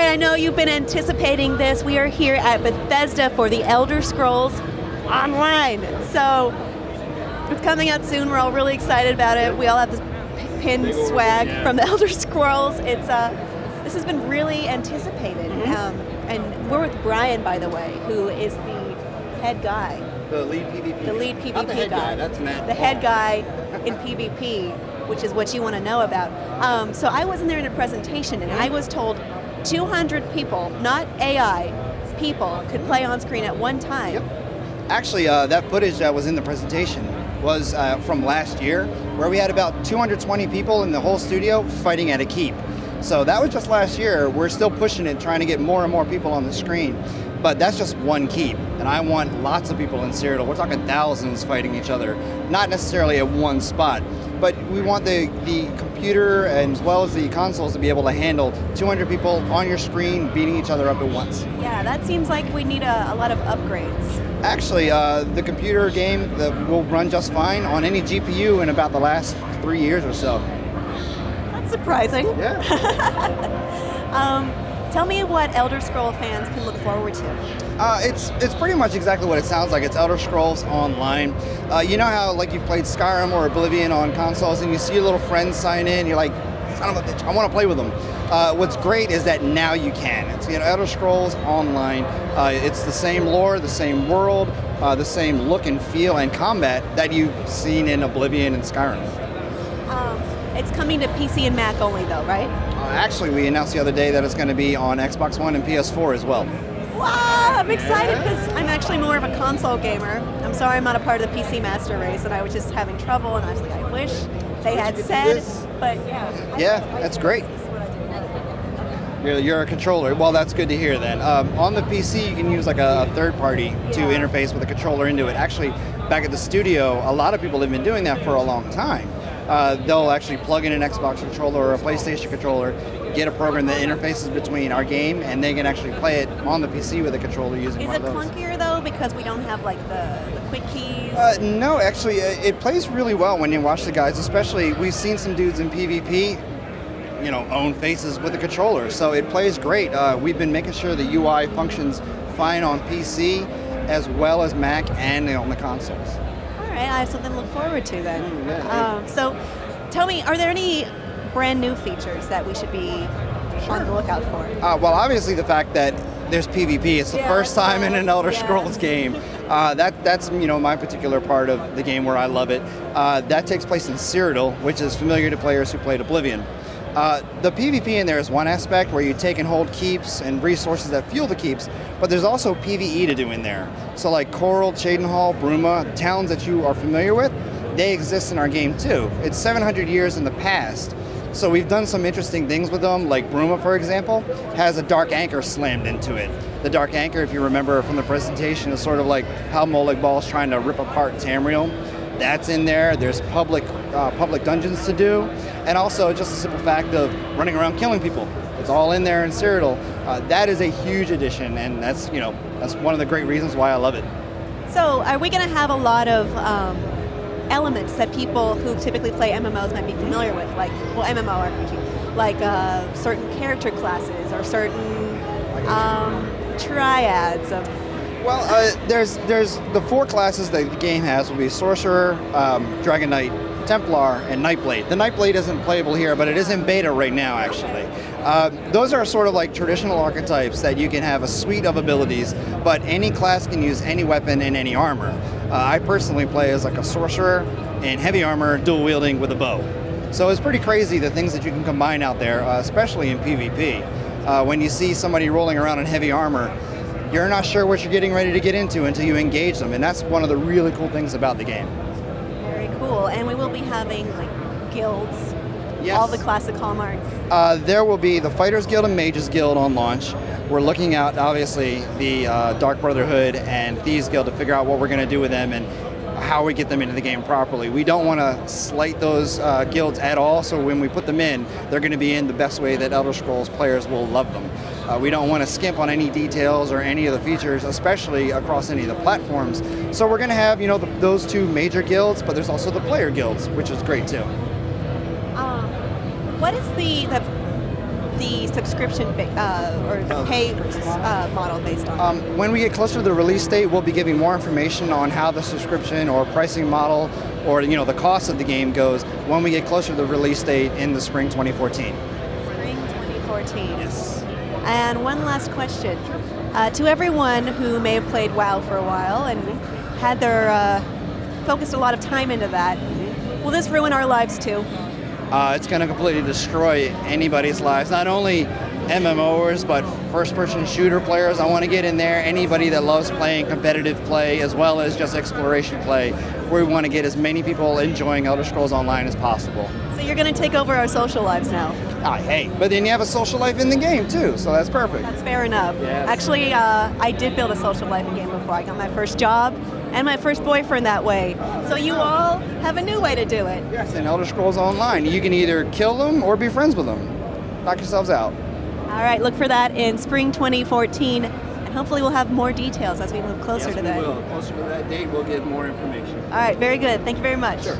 I know you've been anticipating this. We are here at Bethesda for the Elder Scrolls Online. So it's coming out soon. We're all really excited about it. We all have this pin swag from the Elder Scrolls. This has been really anticipated. And we're with Brian, by the way, who is the head guy. The lead PvP. The lead PvP Not the head guy. That's Matt. The head guy in PvP, which is what you want to know about. So I wasn't there in a presentation, and I was told 200 people, not AI, people, could play on screen at one time. Yep. Actually, that footage that was in the presentation was from last year, where we had about 220 people in the whole studio fighting at a keep. So that was just last year. We're still pushing it, trying to get more and more people on the screen. But that's just one keep, and I want lots of people in Cyrodiil. We're talking thousands fighting each other, not necessarily at one spot. But we want the computer as well as the consoles to be able to handle 200 people on your screen beating each other up at once. Yeah, that seems like we need a lot of upgrades. Actually, the computer game will run just fine on any GPU in about the last 3 years or so. That's surprising. Yeah. Tell me what Elder Scroll fans can look forward to. It's pretty much exactly what it sounds like. It's Elder Scrolls Online. You know how like you've played Skyrim or Oblivion on consoles and you see your little friends sign in, you're like, son of a bitch, I want to play with them. What's great is that now you can. It's Elder Scrolls Online. It's the same lore, the same world, the same look and feel and combat that you've seen in Oblivion and Skyrim. It's coming to PC and Mac only though, right? Actually, we announced the other day that it's going to be on Xbox One and PS4 as well. Wow, I'm excited because I'm actually more of a console gamer. I'm sorry I'm not a part of the PC Master Race, and I was just having trouble, and I was like, I wish they had said, but yeah. Yeah, that's great. You're a controller. Well, that's good to hear then. On the PC, you can use like a third party to interface with a controller into it. Actually, back at the studio, a lot of people have been doing that for a long time. They'll actually plug in an Xbox controller or a PlayStation controller, get a program that interfaces between our game, and they can actually play it on the PC with a controller using one of those. Is it clunkier though because we don't have like the quick keys? No, actually, it plays really well when you watch the guys. Especially, we've seen some dudes in PvP, own faces with a controller, so it plays great. We've been making sure the UI functions fine on PC as well as Mac and on the consoles. I have something to look forward to then. So tell me, are there any brand new features that we should be on the lookout for? Well, obviously the fact that there's PvP. It's the first time in an Elder Scrolls game. That's my particular part of the game where I love it. That takes place in Cyrodiil, which is familiar to players who played Oblivion. The PvP in there is one aspect where you take and hold keeps and resources that fuel the keeps, but there's also PvE to do in there. So like Coral, Cheydinhal, Bruma, towns that you are familiar with, they exist in our game too. It's 700 years in the past, so we've done some interesting things with them, like Bruma, for example, has a Dark Anchor slammed into it. The Dark Anchor, if you remember from the presentation, is sort of like how Molag Bal's trying to rip apart Tamriel. That's in there. There's public dungeons to do, and also just the simple fact of running around killing people. It's all in there in Cyrodiil. That is a huge addition, and that's one of the great reasons why I love it. So, are we going to have a lot of elements that people who typically play MMOs might be familiar with, like MMORPG, like certain character classes or certain triads of? Well, there's the 4 classes that the game has will be Sorcerer, Dragon Knight, Templar, and Nightblade. The Nightblade isn't playable here, but it is in beta right now, actually. Those are sort of like traditional archetypes that you can have a suite of abilities, but any class can use any weapon and any armor. I personally play as like a Sorcerer in heavy armor, dual wielding with a bow. So it's pretty crazy the things that you can combine out there, especially in PvP. When you see somebody rolling around in heavy armor, you're not sure what you're getting ready to get into until you engage them, and that's one of the really cool things about the game. Very cool, and we will be having like guilds, all the classic hallmarks. There will be the Fighters Guild and Mages Guild on launch. We're looking at, obviously, the Dark Brotherhood and Thieves Guild to figure out what we're going to do with them and how we get them into the game properly. We don't want to slight those guilds at all, so when we put them in, they're going to be in the best way that Elder Scrolls players will love them. We don't want to skimp on any details or any of the features, especially across any of the platforms. So we're going to have, those 2 major guilds, but there's also the player guilds, which is great too. What is the subscription or pay model based on? When we get closer to the release date, we'll be giving more information on how the subscription or pricing model or the cost of the game goes when we get closer to the release date in the spring 2014. Spring 2014. Yes. And one last question. To everyone who may have played WoW for a while and had their focused a lot of time into that, will this ruin our lives too? It's going to completely destroy anybody's lives, not only MMOers, but first-person shooter players. I want to get in there, anybody that loves playing competitive play as well as just exploration play. We want to get as many people enjoying Elder Scrolls Online as possible. So you're going to take over our social lives now? Hey, but then you have a social life in the game too, so that's perfect. That's fair enough. Yes. Actually, I did build a social life in game before. I got my first job and my first boyfriend that way. So you all have a new way to do it. Yes, in Elder Scrolls Online. You can either kill them or be friends with them. Knock yourselves out. All right, look for that in spring 2014, and hopefully we'll have more details as we move closer to that. Yes, we will. Closer to that date, we'll get more information. All right, very good. Thank you very much. Sure.